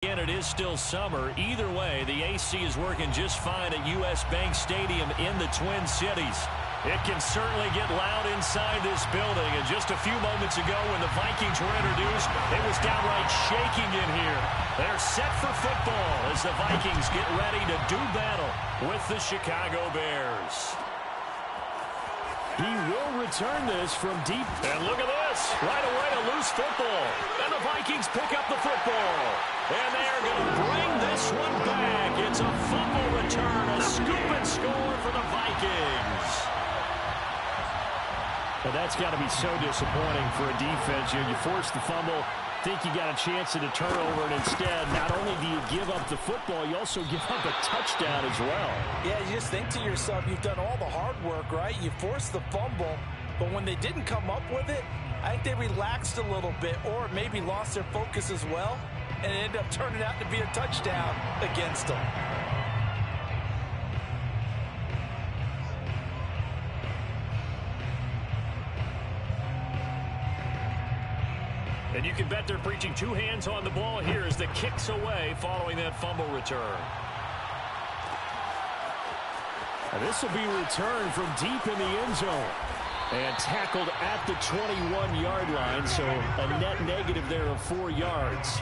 Again, it is still summer. Either way, the AC is working just fine at U.S. Bank Stadium in the Twin Cities. It can certainly get loud inside this building. And just a few moments ago when the Vikings were introduced, it was downright shaking in here. They're set for football as the Vikings get ready to do battle with the Chicago Bears. He will return this from deep. And look at this. Right away, a loose football. And the Vikings pick up the football. And they are going to bring this one back. It's a fumble return, a scoop and score for the Vikings. Well, that's got to be so disappointing for a defense. You force the fumble, think you got a chance at a turnover, and instead, not only do you give up the football, you also give up a touchdown as well. Yeah, you just think to yourself, you've done all the hard work, right? You forced the fumble, but when they didn't come up with it, I think they relaxed a little bit or maybe lost their focus as well, and it ended up turning out to be a touchdown against them. And you can bet they're preaching two hands on the ball here as the kicks away following that fumble return. And this will be returned from deep in the end zone. And tackled at the 21-yard line, so a net negative there of 4 yards.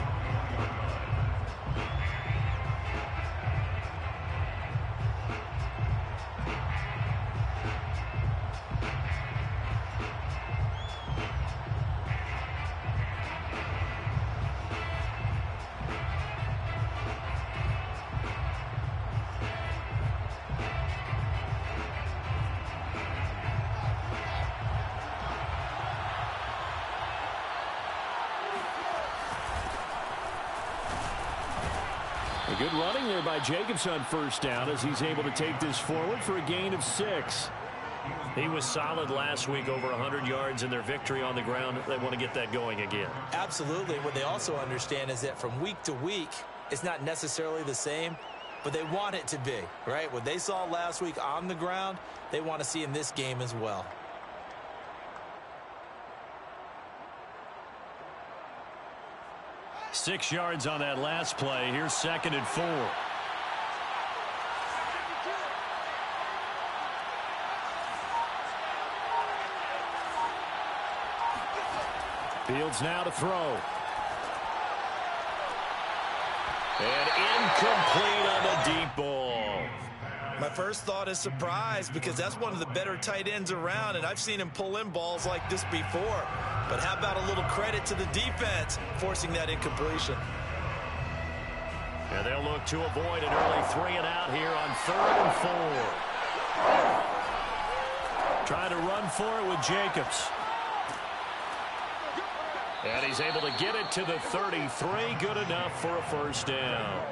Good running there by Jacobs on first down as he's able to take this forward for a gain of 6. He was solid last week, over 100 yards in their victory on the ground. They want to get that going again. Absolutely. What they also understand is that from week to week, it's not necessarily the same, but they want it to be, right? What they saw last week on the ground, they want to see in this game as well. Six yards on that last play. Here's 2nd and 4. Fields now to throw. And incomplete on the deep ball. My first thought is surprise because that's one of the better tight ends around, and I've seen him pull in balls like this before. But how about a little credit to the defense forcing that incompletion? And they'll look to avoid an early 3 and out here on 3rd and 4. Trying to run for it with Jacobs. And he's able to get it to the 33. Good enough for a first down.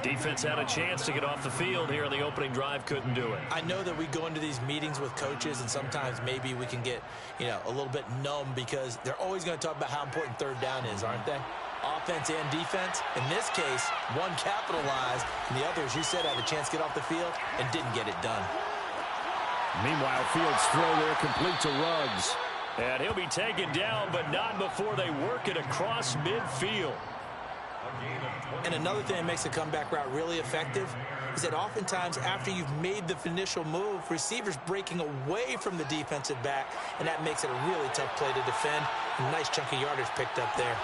Defense had a chance to get off the field here in the opening drive, couldn't do it. I know that we go into these meetings with coaches, and sometimes maybe we can get, a little bit numb because they're always going to talk about how important 3rd down is, aren't they? Offense and defense. In this case, one capitalized, and the other, as you said, had a chance to get off the field and didn't get it done. Meanwhile, Fields' throw there complete to Ruggs. And he'll be taken down, but not before they work it across midfield. And another thing that makes the comeback route really effective is that oftentimes after you've made the initial move, receivers breaking away from the defensive back, and that makes it a really tough play to defend. A nice chunk of yardage picked up there.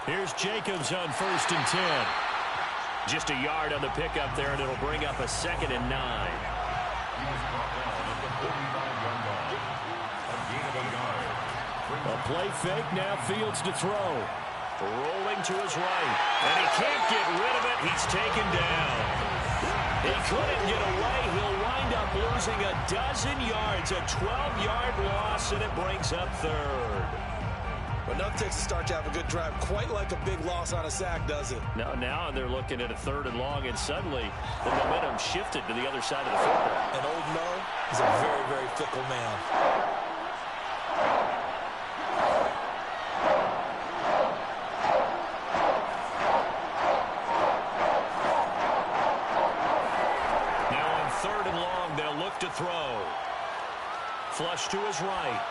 Here's Jacobs on 1st and 10. Just a yard on the pickup there, and it'll bring up a 2nd and 9. A play fake, now Fields to throw. Rolling to his right, and he can't get rid of it. He's taken down. He couldn't get away. He'll wind up losing a dozen yards, a 12-yard loss, and it brings up 3rd. But enough takes to start to have a good drive, quite like a big loss on a sack, does it? No, now they're looking at a 3rd and long, and suddenly the momentum shifted to the other side of the football. And old Mo is a very, very fickle man. To throw. Flush to his right.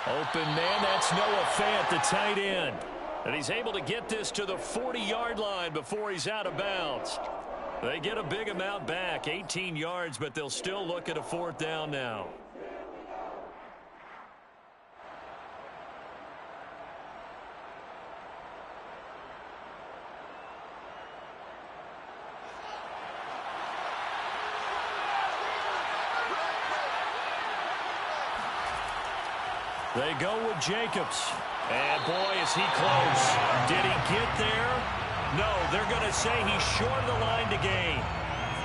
Open man, that's Noah Fant, the tight end. And he's able to get this to the 40-yard line before he's out of bounds. They get a big amount back, 18 yards, but they'll still look at a 4th down now. They go with Jacobs. And, boy, is he close. Did he get there? No, they're going to say he's short of the line to gain.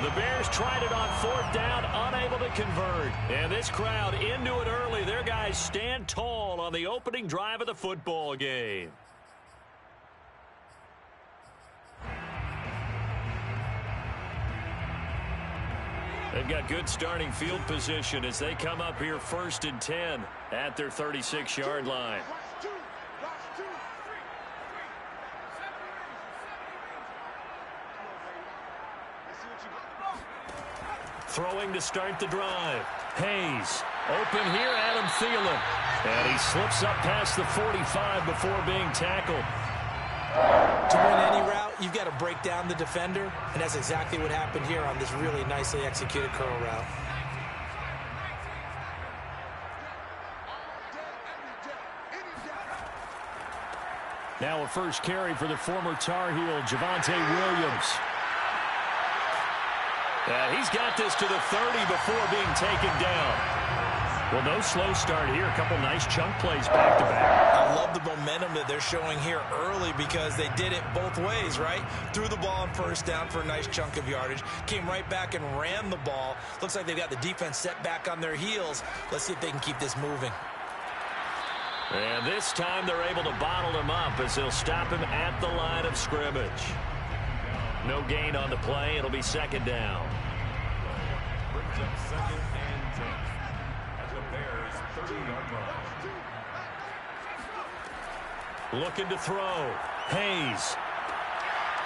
The Bears tried it on 4th down, unable to convert. And this crowd into it early. Their guys stand tall on the opening drive of the football game. They've got good starting field position as they come up here 1st and 10 at their 36-yard line. Throwing to start the drive. Hayes. Open here, Adam Thielen. And he slips up past the 45 before being tackled. To win any route, you've got to break down the defender, and that's exactly what happened here on this really nicely executed curl route. Now a first carry for the former Tar Heel, Javonte Williams. He's got this to the 30 before being taken down. Well, no slow start here. A couple nice chunk plays back-to-back. I love the momentum that they're showing here early because they did it both ways, right? Threw the ball on 1st down for a nice chunk of yardage. Came right back and ran the ball. Looks like they've got the defense set back on their heels. Let's see if they can keep this moving. And this time they're able to bottle him up as they'll stop him at the line of scrimmage. No gain on the play. It'll be 2nd down. Brings up 2nd and 10 at the Bears' 30-yard line. Looking to throw. Hayes.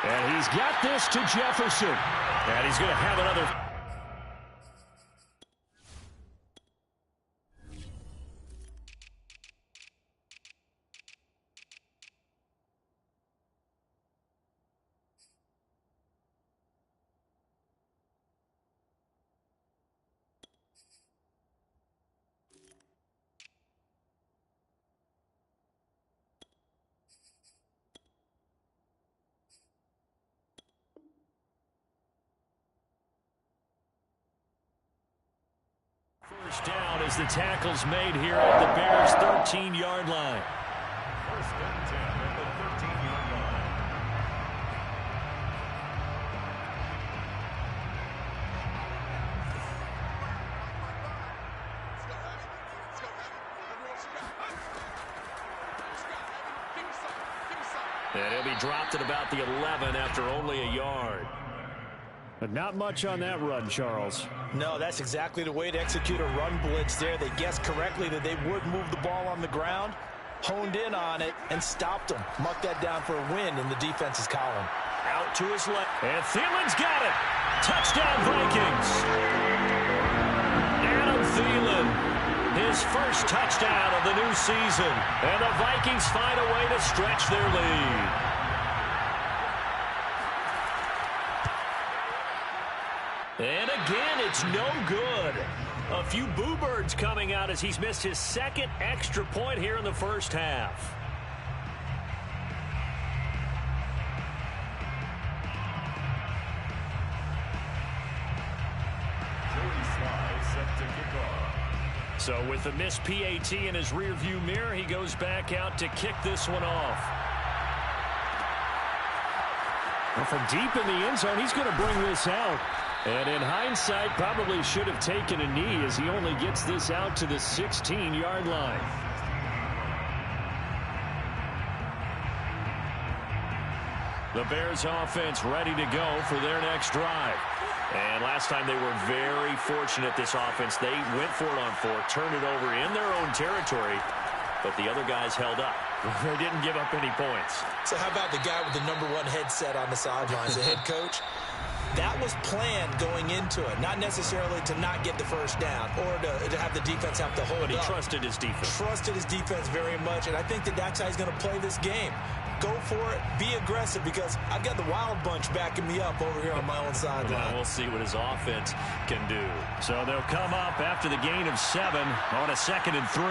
And he's got this to Jefferson. And he's going to have another. First down as the tackle's made here at the Bears' 13-yard line. 1st and 10 at the 13-yard line. And he'll be dropped at about the 11 after only a yard. But not much on that run, Charles. No, that's exactly the way to execute a run blitz there. They guessed correctly that they would move the ball on the ground, honed in on it, and stopped them. Mucked that down for a win in the defense's column. Out to his left. And Thielen's got it. Touchdown, Vikings. Adam Thielen, his first touchdown of the new season. And the Vikings find a way to stretch their lead. And again, it's no good. A few boo birds coming out as he's missed his 2nd extra point here in the first half. Jody Sly set to kick off. So with the missed PAT in his rearview mirror, he goes back out to kick this one off. Well, from deep in the end zone, he's going to bring this out. And in hindsight, probably should have taken a knee as he only gets this out to the 16-yard line. The Bears offense ready to go for their next drive. And last time they were very fortunate, this offense. They went for it on 4th, turned it over in their own territory, but the other guys held up. They didn't give up any points. So how about the guy with the #1 headset on the sidelines, the head coach? That was planned going into it, not necessarily to not get the first down or to have the defense have to hold up. But he trusted his defense. Trusted his defense very much, and I think that's how he's going to play this game. go for it, be aggressive, because I've got the wild bunch backing me up over here on my own sideline. Well, we'll see what his offense can do. So they'll come up after the gain of 7 on a 2nd and 3.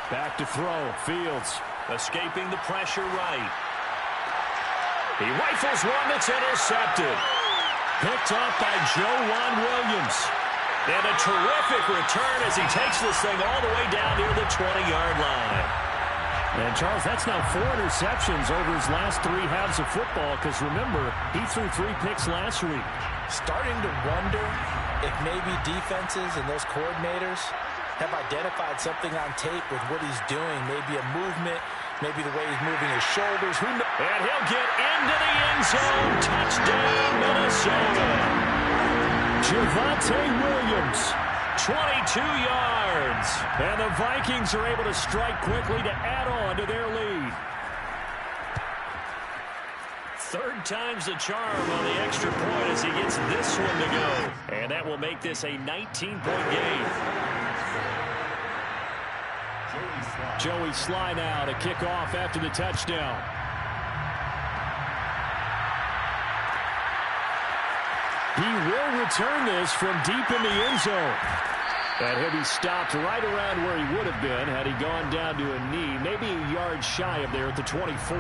Back to throw. Fields escaping the pressure right. He rifles one that's intercepted. Picked up by Joejuan Williams. And a terrific return as he takes this thing all the way down near the 20-yard line. And, Charles, that's now 4 interceptions over his last 3 halves of football, because, remember, he threw 3 picks last week. Starting to wonder if maybe defenses and those coordinators have identified something on tape with what he's doing. Maybe a movement, maybe the way he's moving his shoulders. Who knows? And he'll get into the end zone. Touchdown, Minnesota. Javonte Williams, 22 yards. And the Vikings are able to strike quickly to add on to their lead. 3rd time's the charm on the extra point as he gets this one to go. And that will make this a 19-point game. Joey Slye now to kick off after the touchdown. He will return this from deep in the end zone. And he'll be stopped right around where he would have been had he gone down to a knee, maybe a yard shy of there at the 24.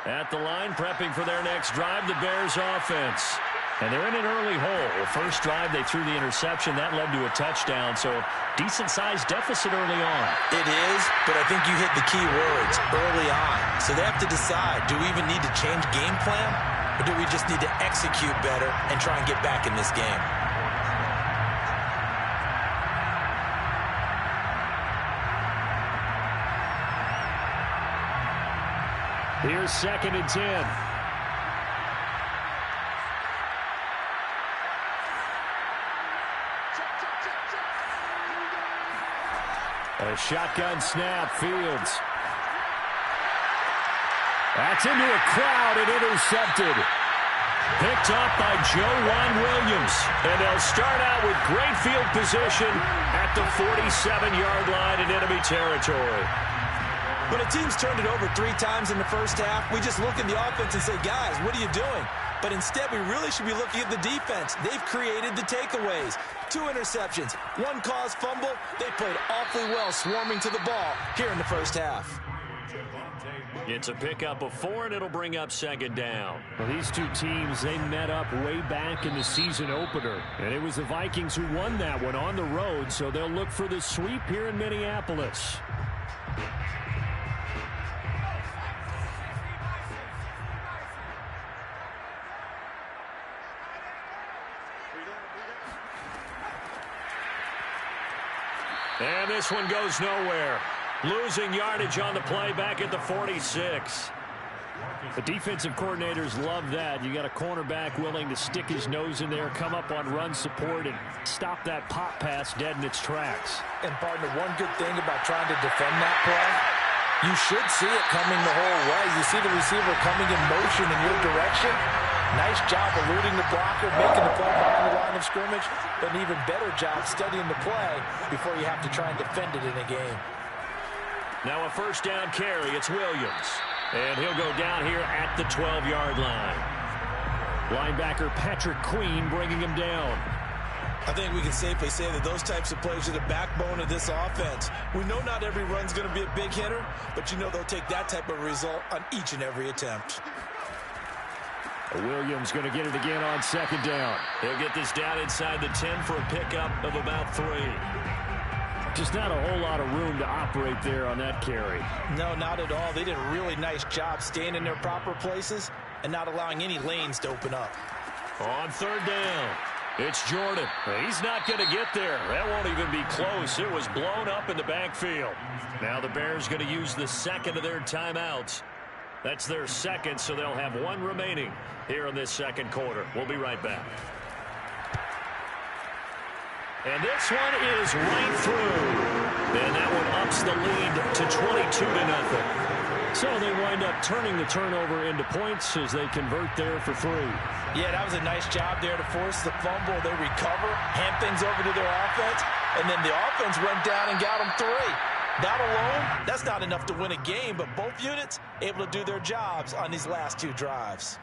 At the line, prepping for their next drive, the Bears offense. And they're in an early hole. First drive, they threw the interception. That led to a touchdown, so decent-sized deficit early on. It is, but I think you hit the key words, early on. So they have to decide, do we even need to change game plan, or do we just need to execute better and try and get back in this game? Here's 2nd and 10. A shotgun snap, Fields. That's into a crowd and intercepted. Picked up by Joejuan Williams. And they'll start out with great field position at the 47-yard line in enemy territory. When a team's turned it over 3 times in the first half, we just look at the offense and say, guys, what are you doing? But instead, we really should be looking at the defense. They've created the takeaways. 2 interceptions, 1 caused fumble. They played awfully well swarming to the ball here in the first half. It's a pickup of 4, and it'll bring up 2nd down. Well, these 2 teams, they met up way back in the season opener. And it was the Vikings who won that one on the road, so they'll look for the sweep here in Minneapolis. And this one goes nowhere. Losing yardage on the play back at the 46. The defensive coordinators love that. You got a cornerback willing to stick his nose in there, come up on run support, and stop that pop pass dead in its tracks. And, partner, one good thing about trying to defend that play, you should see it coming the whole way. You see the receiver coming in motion in your direction. Nice job eluding the blocker, making the play behind the line of scrimmage, but an even better job studying the play before you have to try and defend it in a game. Now a 1st down carry. It's Williams. And he'll go down here at the 12-yard line. Linebacker Patrick Queen bringing him down. I think we can safely say that those types of plays are the backbone of this offense. We know not every run's going to be a big hitter, but you know they'll take that type of result on each and every attempt. Williams going to get it again on 2nd down. He'll get this down inside the 10 for a pickup of about 3. Just not a whole lot of room to operate there on that carry. No, not at all. They did a really nice job staying in their proper places and not allowing any lanes to open up. On 3rd down. It's Jordan. He's not going to get there. That won't even be close. It was blown up in the backfield. Now the Bears going to use the second of their timeouts. That's their second, so they'll have one remaining here in this second quarter. We'll be right back. And this one is right through. And that one ups the lead to 22-0. So they wind up turning the turnover into points as they convert there for 3. Yeah, that was a nice job there to force the fumble. They recover, hand things over to their offense, and then the offense went down and got them 3. That alone, that's not enough to win a game, but both units able to do their jobs on these last 2 drives.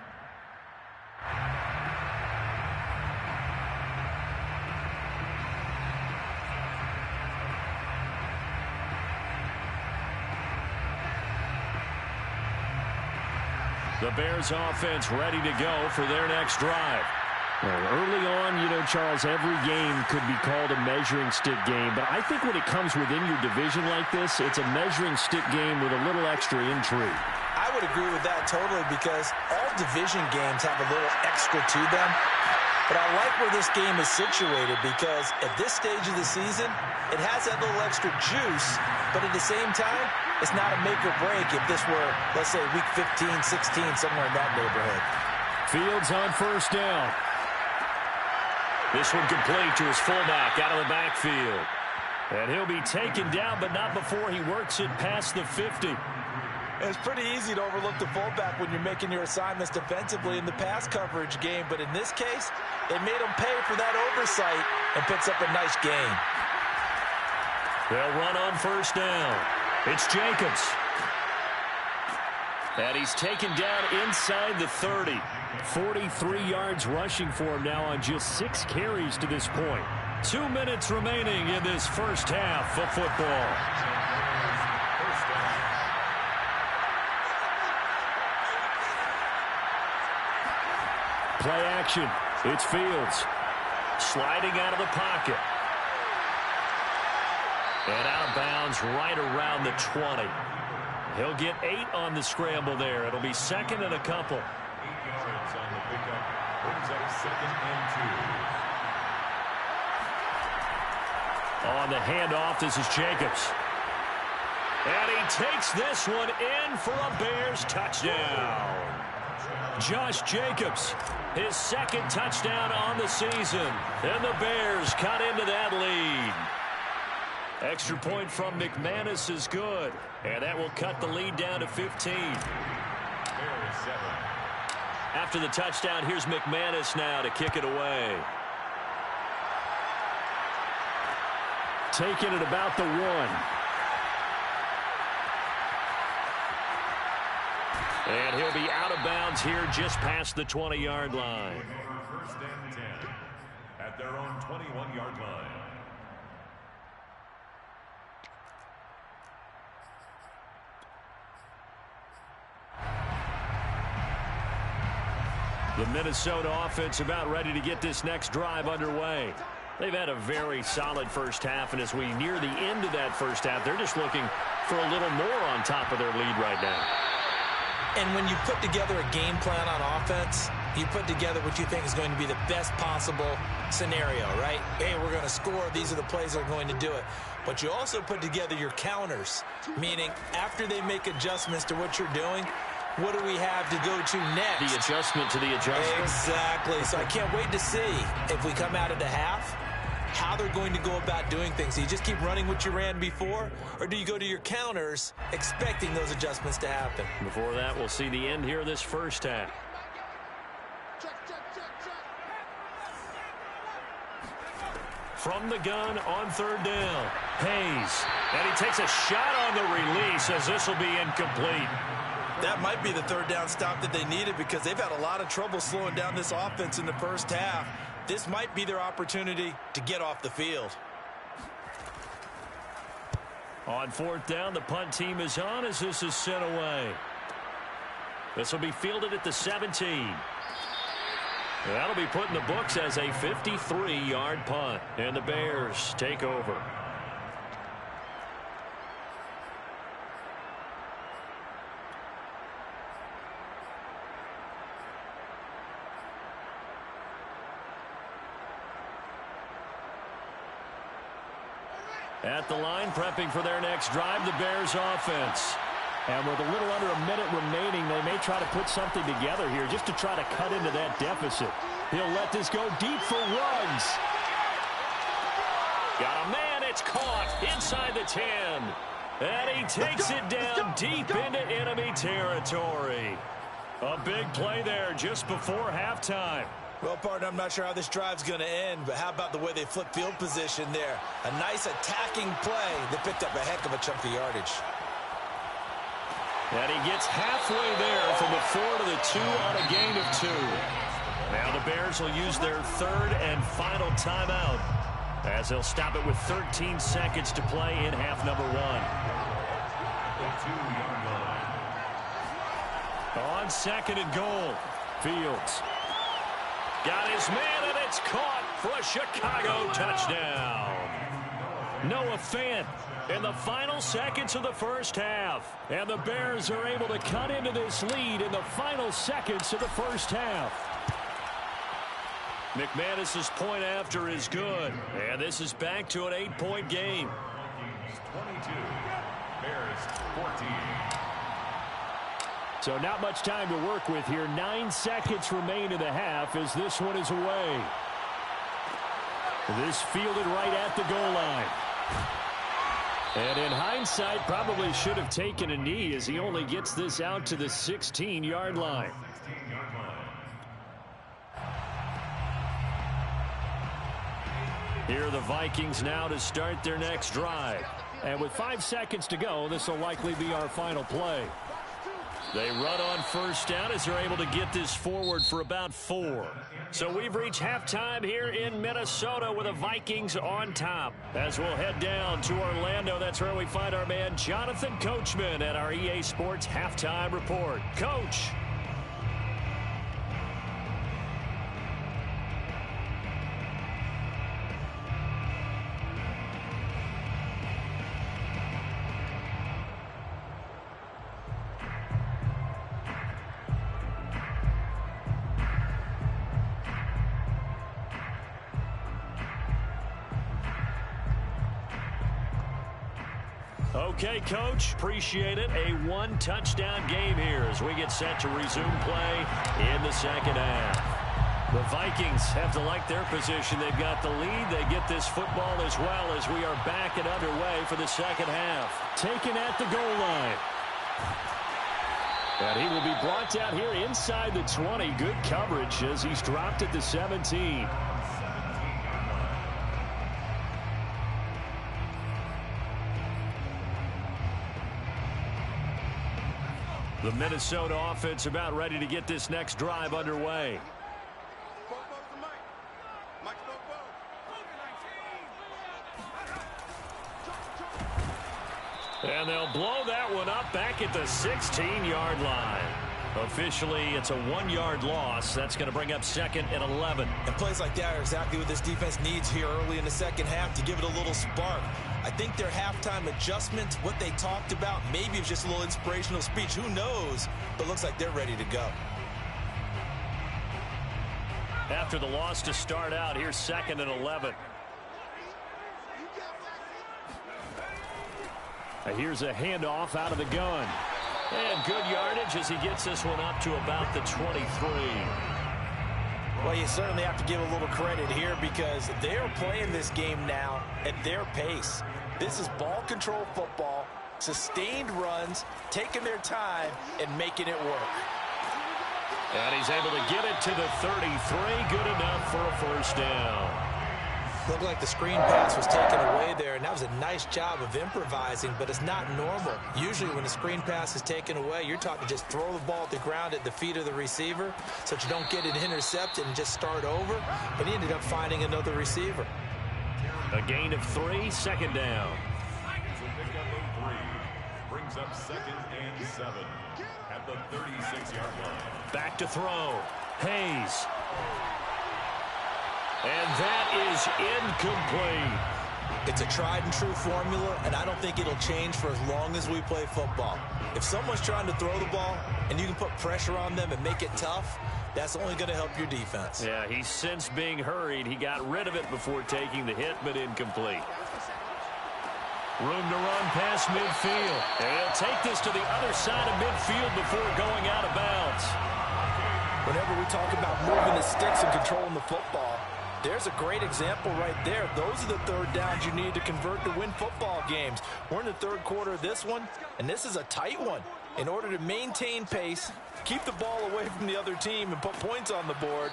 The Bears offense ready to go for their next drive. Well, early on, Charles, every game could be called a measuring stick game. But I think when it comes within your division like this, it's a measuring stick game with a little extra intrigue. I would agree with that totally because all division games have a little extra to them. But I like where this game is situated because at this stage of the season, it has that little extra juice. But at the same time, it's not a make or break if this were, let's say, week 15, 16, somewhere in that neighborhood. Fields on first down. This one complete to his fullback out of the backfield. And he'll be taken down, but not before he works it past the 50. It's pretty easy to overlook the fullback when you're making your assignments defensively in the pass coverage game. But in this case, they made him pay for that oversight and picks up a nice gain. They'll run on first down. It's Jacobs. And he's taken down inside the 30. 43 yards rushing for him now on just 6 carries to this point. 2 minutes remaining in this first half of football. Play action. It's Fields. Sliding out of the pocket. And out of bounds right around the 20. He'll get 8 on the scramble there. It'll be second and a couple. 8 yards on the pickup. Brings up second and 2. On the handoff, this is Jacobs. And he takes this one in for a Bears touchdown. Josh Jacobs, his second touchdown on the season. And the Bears cut into that lead. Extra point from McManus is good. And that will cut the lead down to 15. Bears 7. After the touchdown, here's McManus now to kick it away. Taking it about the 1. And he'll be out of bounds here just past the 20-yard line. First and 10 at their own 21-yard line. The Minnesota offense about ready to get this next drive underway. They've had a very solid first half, and as we near the end of that first half, they're just looking for a little more on top of their lead right now. And when you put together a game plan on offense, you put together what you think is going to be the best possible scenario, right? Hey, we're going to score. These are the plays that are going to do it. But you also put together your counters, meaning after they make adjustments to what you're doing, what do we have to go to next? The adjustment to the adjustment. Exactly. So I can't wait to see if we come out of the half, how they're going to go about doing things. Do you just keep running what you ran before, or do you go to your counters expecting those adjustments to happen? Before that, we'll see the end here of this first half. From the gun on third down, Hayes. And he takes a shot on the release as this will be incomplete. That might be the third down stop that they needed because they've had a lot of trouble slowing down this offense in the first half. This might be their opportunity to get off the field. On fourth down, the punt team is on as this is sent away. This will be fielded at the 17. That'll be put in the books as a 53-yard punt. And the Bears take over. At the line, prepping for their next drive, the Bears offense. And with a little under a minute remaining, they may try to put something together here just to try to cut into that deficit. He'll let this go deep for Ruggs. Got a man, it's caught inside the 10. And he takes it down deep into enemy territory. A big play there just before halftime. Well, partner, I'm not sure how this drive's going to end, but how about the way they flip field position there? A nice attacking play that picked up a heck of a chunk of yardage. And he gets halfway there from the 4 to the 2 on a gain of 2. Now the Bears will use their third and final timeout as they'll stop it with 13 seconds to play in half number 1. On 2nd and goal, Fields. Got his man, and it's caught for a Chicago touchdown. Noah Fant in the final seconds of the first half. And the Bears are able to cut into this lead in the final seconds of the first half. McManus's point after is good. And this is back to an 8-point game. 22, Bears 14. So not much time to work with here. 9 seconds remain in the half as this one is away. This fielded right at the goal line. And in hindsight, probably should have taken a knee as he only gets this out to the 16-yard line. Here are the Vikings now to start their next drive. And with 5 seconds to go, this will likely be our final play. They run on first down as they're able to get this forward for about 4. So we've reached halftime here in Minnesota with the Vikings on top. As we'll head down to Orlando, that's where we find our man Jonathan Coachman at our EA Sports Halftime Report. Coach. Okay, Coach, appreciate it. A one-touchdown game here as we get set to resume play in the second half. The Vikings have to like their position. They've got the lead. They get this football as well as we are back and underway for the second half. Taken at the goal line. And he will be brought down here inside the 20. Good coverage as he's dropped at the 17. The Minnesota offense about ready to get this next drive underway. And they'll blow that one up back at the 16-yard line. Officially, it's a 1-yard loss. That's going to bring up 2nd and 11. And plays like that are exactly what this defense needs here early in the second half to give it a little spark. I think their halftime adjustment, what they talked about, maybe it's just a little inspirational speech. Who knows? But looks like they're ready to go. After the loss to start out, here's 2nd and 11. Here's a handoff out of the gun. And good yardage as he gets this one up to about the 23. Well, you certainly have to give a little credit here because they're playing this game now at their pace. This is ball control football, sustained runs, taking their time, and making it work. And he's able to get it to the 33. Good enough for a first down. Looked like the screen pass was taken away there, and that was a nice job of improvising, but it's not normal. Usually when the screen pass is taken away, you're taught to just throw the ball at the ground at the feet of the receiver so that you don't get it intercepted and just start over, but he ended up finding another receiver. A gain of 3, 2nd down. So pick up of 3. Brings up 2nd and 7 at the 36-yard line. Back to throw. Hayes. And that is incomplete. It's a tried-and-true formula, and I don't think it'll change for as long as we play football. If someone's trying to throw the ball and you can put pressure on them and make it tough, that's only going to help your defense. Yeah, he's since being hurried. He got rid of it before taking the hit, but incomplete. Room to run past midfield. And he'll take this to the other side of midfield before going out of bounds. Whenever we talk about moving the sticks and controlling the football, there's a great example right there. Those are the third downs you need to convert to win football games. We're in the third quarter of this one, and this is a tight one. In order to maintain pace, keep the ball away from the other team, and put points on the board,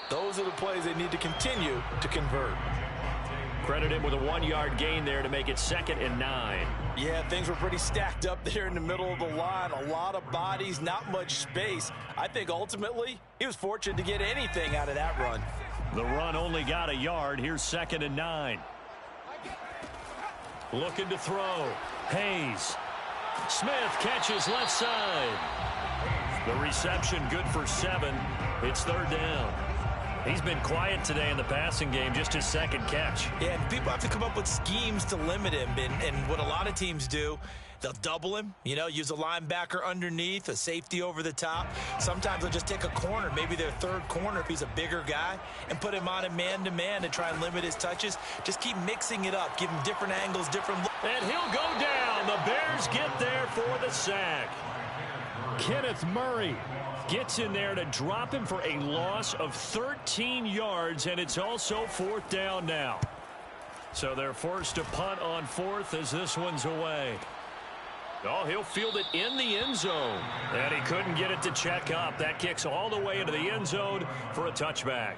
those are the plays they need to continue to convert. Credit him with a 1-yard gain there to make it 2nd and 9. Yeah, things were pretty stacked up there in the middle of the line. A lot of bodies, not much space. I think ultimately he was fortunate to get anything out of that run. The run only got a yard. Here's 2nd and 9. Looking to throw. Hayes. Smith catches left side. The reception good for 7. It's 3rd down. He's been quiet today in the passing game, just his 2nd catch. Yeah, and people have to come up with schemes to limit him. And what a lot of teams do, they'll double him, use a linebacker underneath, a safety over the top. Sometimes they'll just take a corner, maybe their 3rd corner if he's a bigger guy, and put him on a man-to-man to try and limit his touches. Just keep mixing it up, give him different angles, different looks. And he'll go down. The Bears get there for the sack. Kenneth Murray gets in there to drop him for a loss of 13 yards, and it's also 4th down now. So they're forced to punt on 4th as this one's away. Oh, he'll field it in the end zone. And he couldn't get it to check up. That kicks all the way into the end zone for a touchback.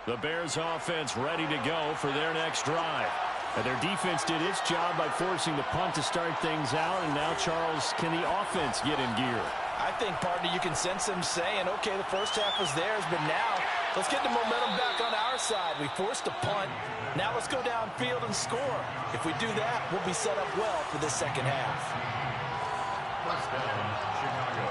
The Bears offense ready to go for their next drive. And their defense did its job by forcing the punt to start things out. And now, Charles, can the offense get in gear? I think, partner, you can sense them saying, okay, the first half was theirs, but now let's get the momentum back on our side. We forced a punt. Now let's go downfield and score. If we do that, we'll be set up well for the second half. First down, Chicago.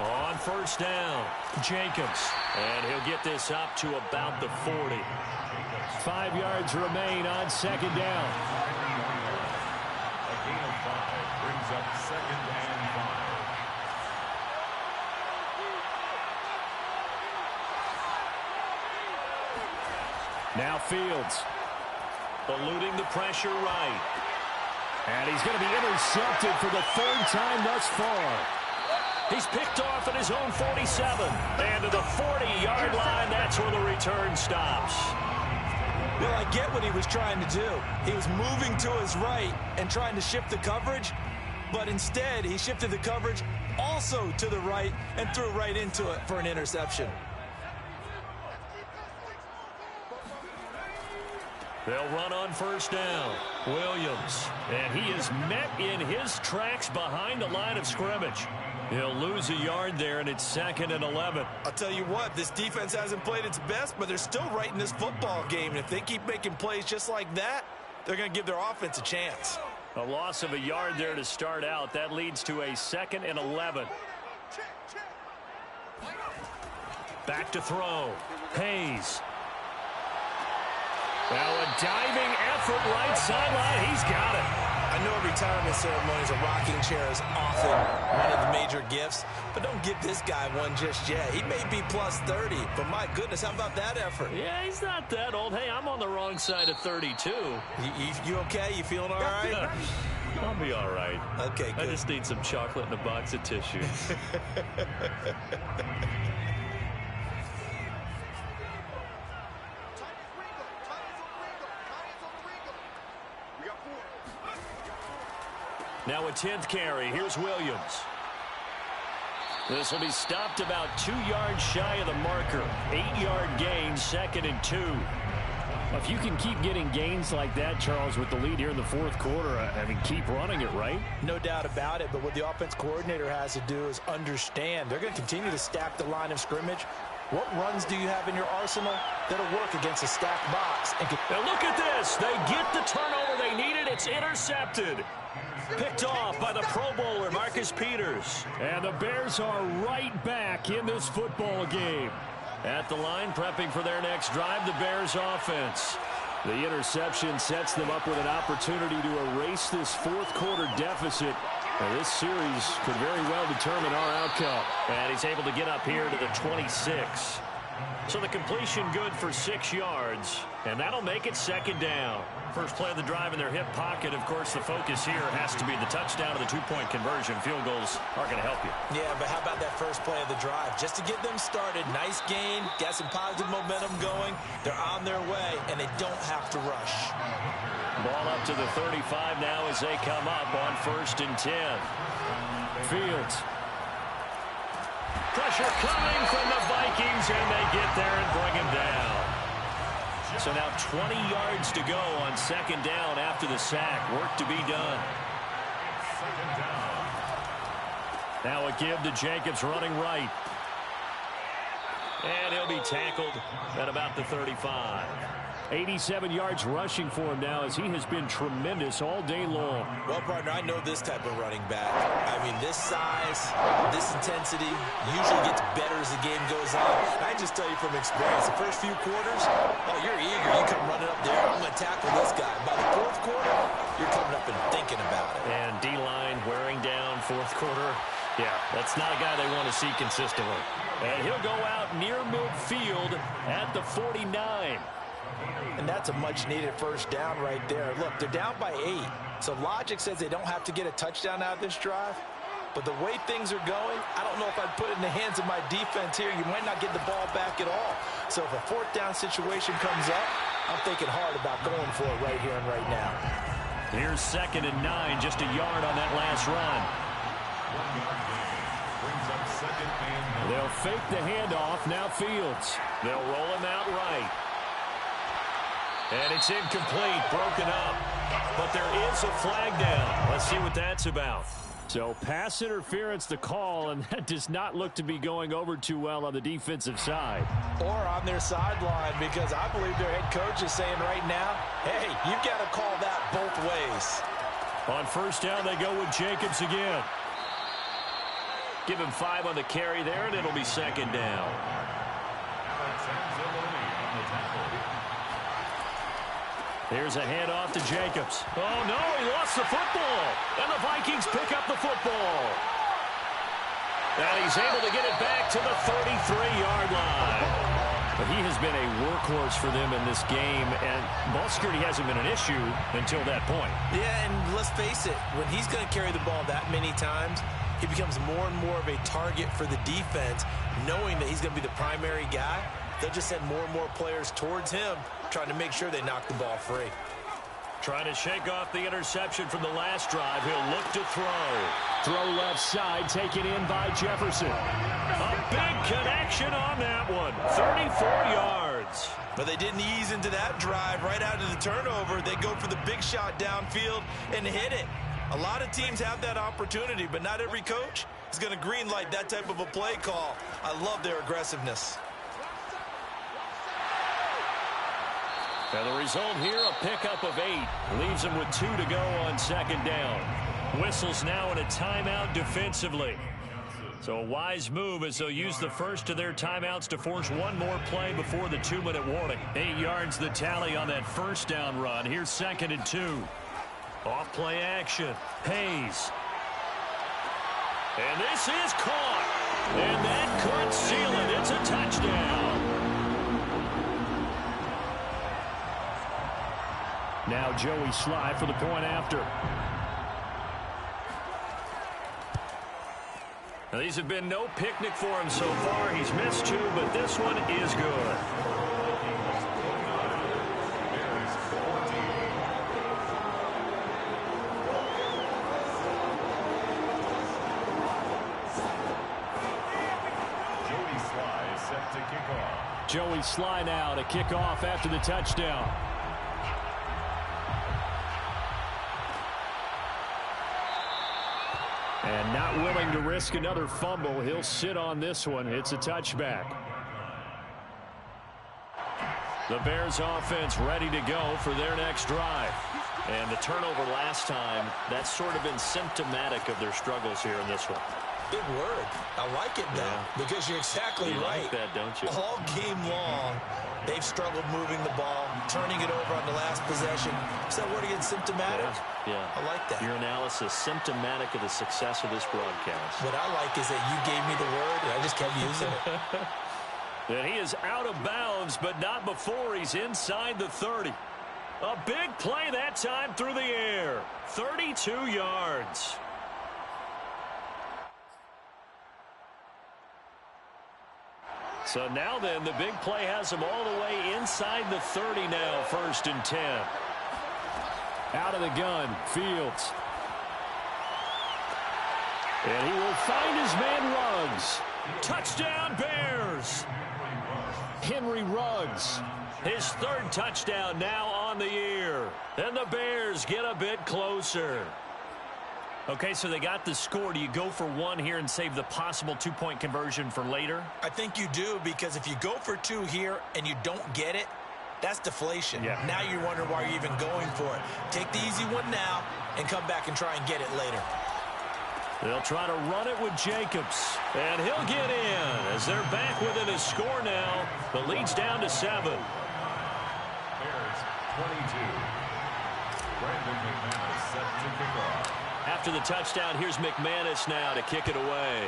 On first down, Jacobs. And he'll get this up to about the 40. 5 yards remain on 2nd down. A gain of 5 brings up 2nd and 5. Now Fields. Eluding the pressure right. And he's going to be intercepted for the 3rd time thus far. He's picked off at his own 47. And to the 40-yard line, that's where the return stops. Well, I get what he was trying to do. He was moving to his right and trying to shift the coverage, but instead he shifted the coverage also to the right and threw right into it for an interception. They'll run on first down. Williams. And he is met in his tracks behind the line of scrimmage. He'll lose a yard there, and it's 2nd and 11. I'll tell you what, this defense hasn't played its best, but they're still right in this football game. And if they keep making plays just like that, they're going to give their offense a chance. A loss of a yard there to start out. That leads to a 2nd and 11. Back to throw. Hayes. Now a diving effort right sideline. He's got it. I know a retirement ceremony is a rocking chair is often one of the major gifts, but don't give this guy one just yet. He may be plus 30, but my goodness, how about that effort? Yeah, he's not that old. Hey, I'm on the wrong side of 32. You okay? You feeling all right? I'll be all right. Okay, good. I just need some chocolate and a box of tissue. Now a 10th carry. Here's Williams. This will be stopped about 2 yards shy of the marker. 8-yard gain, 2nd and 2. If you can keep getting gains like that, Charles, with the lead here in the 4th quarter, I mean, keep running it, right? No doubt about it, but what the offense coordinator has to do is understand. They're going to continue to stack the line of scrimmage. What runs do you have in your arsenal that'll work against a stacked box? Now look at this. They get the turnover they needed. It's intercepted. Picked off by the Pro Bowler, Marcus Peters. And the Bears are right back in this football game. At the line, prepping for their next drive, the Bears offense. The interception sets them up with an opportunity to erase this 4th quarter deficit. Now, this series could very well determine our outcome. And he's able to get up here to the 26. So the completion good for 6 yards, and that'll make it second down. First play of the drive in their hip pocket. Of course, the focus here has to be the touchdown or the two-point conversion. Field goals are going to help you. Yeah, but how about that first play of the drive? Just to get them started, nice gain, got some positive momentum going. They're on their way, and they don't have to rush. Ball up to the 35 now as they come up on 1st and 10. Fields. Pressure coming from the Vikings, and they get there and bring him down. So now 20 yards to go on 2nd down after the sack. Work to be done. 2nd down. Now a give to Jacobs running right. And he'll be tackled at about the 35. 87 yards rushing for him now as he has been tremendous all day long. Well, partner, I know this type of running back. I mean, this size, this intensity usually gets better as the game goes on. I just tell you from experience, the first few quarters, oh, you're eager. You come running up there, I'm going to tackle this guy. By the 4th quarter, you're coming up and thinking about it. And D-line wearing down 4th quarter. Yeah, that's not a guy they want to see consistently. And he'll go out near midfield at the 49. And that's a much-needed first down right there. Look, they're down by 8. So logic says they don't have to get a touchdown out of this drive. But the way things are going, I don't know if I'd put it in the hands of my defense here. You might not get the ball back at all. So if a 4th down situation comes up, I'm thinking hard about going for it right here and right now. Here's 2nd and 9, just a yard on that last run. Brings up 2nd and 9. They'll fake the handoff. Now Fields. They'll roll him out right. And it's incomplete, broken up. But there is a flag down. Let's see what that's about. So pass interference the call, and that does not look to be going over too well on the defensive side. Or on their sideline, because I believe their head coach is saying right now, hey, you've got to call that both ways. On 1st down, they go with Jacobs again. Give him 5 on the carry there, and it'll be 2nd down. Alex Anzalone on the tackle. Here's a handoff to Jacobs. Oh, no, he lost the football. And the Vikings pick up the football. And he's able to get it back to the 33-yard line. But he has been a workhorse for them in this game, and ball security hasn't been an issue until that point. Yeah, and let's face it, when he's going to carry the ball that many times, he becomes more and more of a target for the defense, knowing that he's going to be the primary guy. They'll just send more and more players towards him, trying to make sure they knock the ball free. Trying to shake off the interception from the last drive. He'll look to throw. Throw left side, taken in by Jefferson. A big connection on that one. 34 yards. But they didn't ease into that drive right out of the turnover. They go for the big shot downfield and hit it. A lot of teams have that opportunity, but not every coach is going to greenlight that type of a play call. I love their aggressiveness. And the result here, a pickup of 8. Leaves them with 2 to go on 2nd down. Whistles now in a timeout defensively. So a wise move as they'll use the first of their timeouts to force one more play before the 2-minute warning. 8 yards the tally on that 1st down run. Here's 2nd and 2. Off play action. Hayes. And this is caught. And that could seal it. It's a touchdown. Now Joey Sly for the point after. Now these have been no picnic for him so far. He's missed 2, but this one is good. Joey Sly set to kick off. Joey Sly now to kick off after the touchdown. And not willing to risk another fumble. He'll sit on this one. It's a touchback. The Bears offense ready to go for their next drive. And the turnover last time, that's sort of been symptomatic of their struggles here in this one. Big word. I like it, though, because you're exactly right. Like that, don't you? All game long, they've struggled moving the ball, turning it over on the last possession. Is that word again, symptomatic? Yeah. I like that. Your analysis, symptomatic of the success of this broadcast. What I like is that you gave me the word, and I just kept using it. And he is out of bounds, but not before he's inside the 30. A big play that time through the air. 32 yards. So now then, the big play has him all the way inside the 30 now, 1st and 10. Out of the gun, Fields. And he will find his man Ruggs. Touchdown, Bears. Henry Ruggs. His 3rd touchdown now on the year. And the Bears get a bit closer. Okay, so they got the score. Do you go for 1 here and save the possible 2-point conversion for later? I think you do, because if you go for 2 here and you don't get it, that's deflation. Yeah. Now you're wondering why you're even going for it. Take the easy one now and come back and try and get it later. They'll try to run it with Jacobs. And he'll get in as they're back within a score now. The lead's down to 7. Bears 22. Brandon McManus set to kick off. After the touchdown, here's McManus now to kick it away.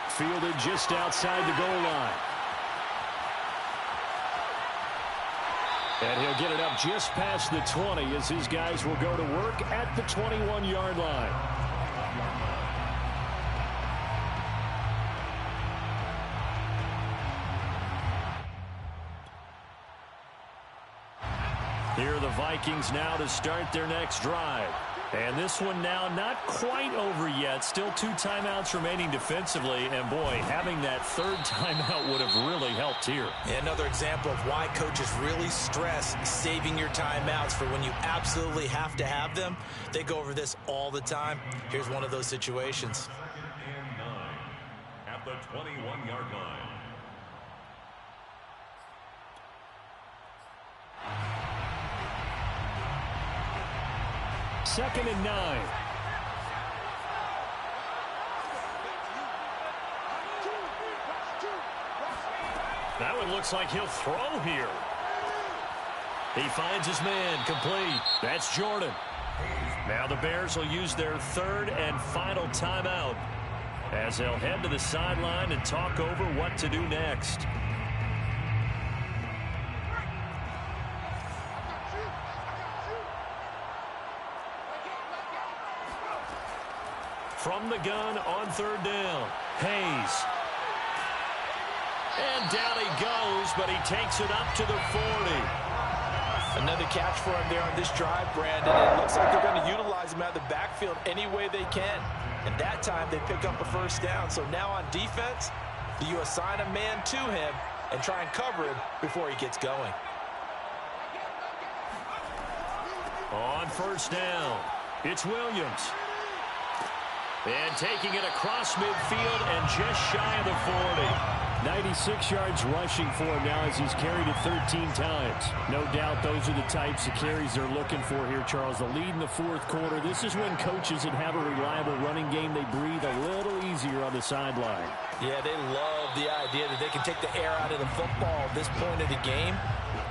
Fielded just outside the goal line. And he'll get it up just past the 20 as his guys will go to work at the 21-yard line. Here are the Vikings now to start their next drive. And this one now not quite over yet. Still 2 timeouts remaining defensively. And, boy, having that 3rd timeout would have really helped here. Yeah, another example of why coaches really stress saving your timeouts for when you absolutely have to have them. They go over this all the time. Here's one of those situations. 2nd and 9 at the 21-yard line. Second and 9. That one looks like he'll throw here. He finds his man, complete. That's Jordan. Now the Bears will use their 3rd and final timeout as they'll head to the sideline and talk over what to do next. From the gun on 3rd down, Hayes. And down he goes, but he takes it up to the 40. Another catch for him there on this drive, Brandon. It looks like they're going to utilize him out of the backfield any way they can. And that time they pick up a 1st down. So now on defense, you assign a man to him and try and cover him before he gets going. On 1st down, it's Williams. And taking it across midfield and just shy of the 40. 96 yards rushing for him now as he's carried it 13 times. No doubt those are the types of carries they're looking for here, Charles. The lead in the 4th quarter. This is when coaches that have a reliable running game, they breathe a little easier on the sideline. Yeah, they love the idea that they can take the air out of the football at this point of the game.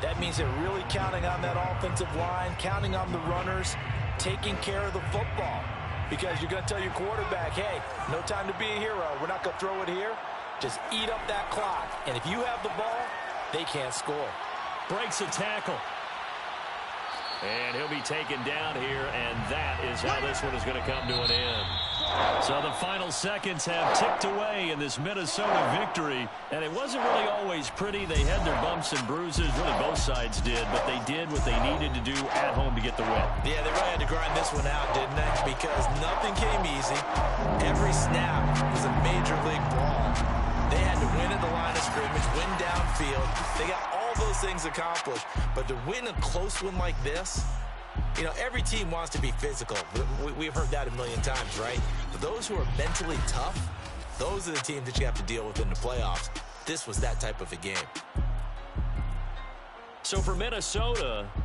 That means they're really counting on that offensive line, counting on the runners, taking care of the football. Because you're going to tell your quarterback, hey, no time to be a hero. We're not going to throw it here. Just eat up that clock. And if you have the ball, they can't score. Breaks a tackle. And he'll be taken down here, and that is how this one is going to come to an end. So the final seconds have ticked away in this Minnesota victory, and it wasn't really always pretty. They had their bumps and bruises, really both sides did, but they did what they needed to do at home to get the win. Yeah, they really had to grind this one out, didn't they? Because nothing came easy. Every snap was a major league brawl. They had to win at the line of scrimmage, win downfield. They got all those things accomplished. But to win a close one like this, you know, every team wants to be physical. We've heard that a million times, right? But those who are mentally tough, those are the teams that you have to deal with in the playoffs. This was that type of a game. So for Minnesota,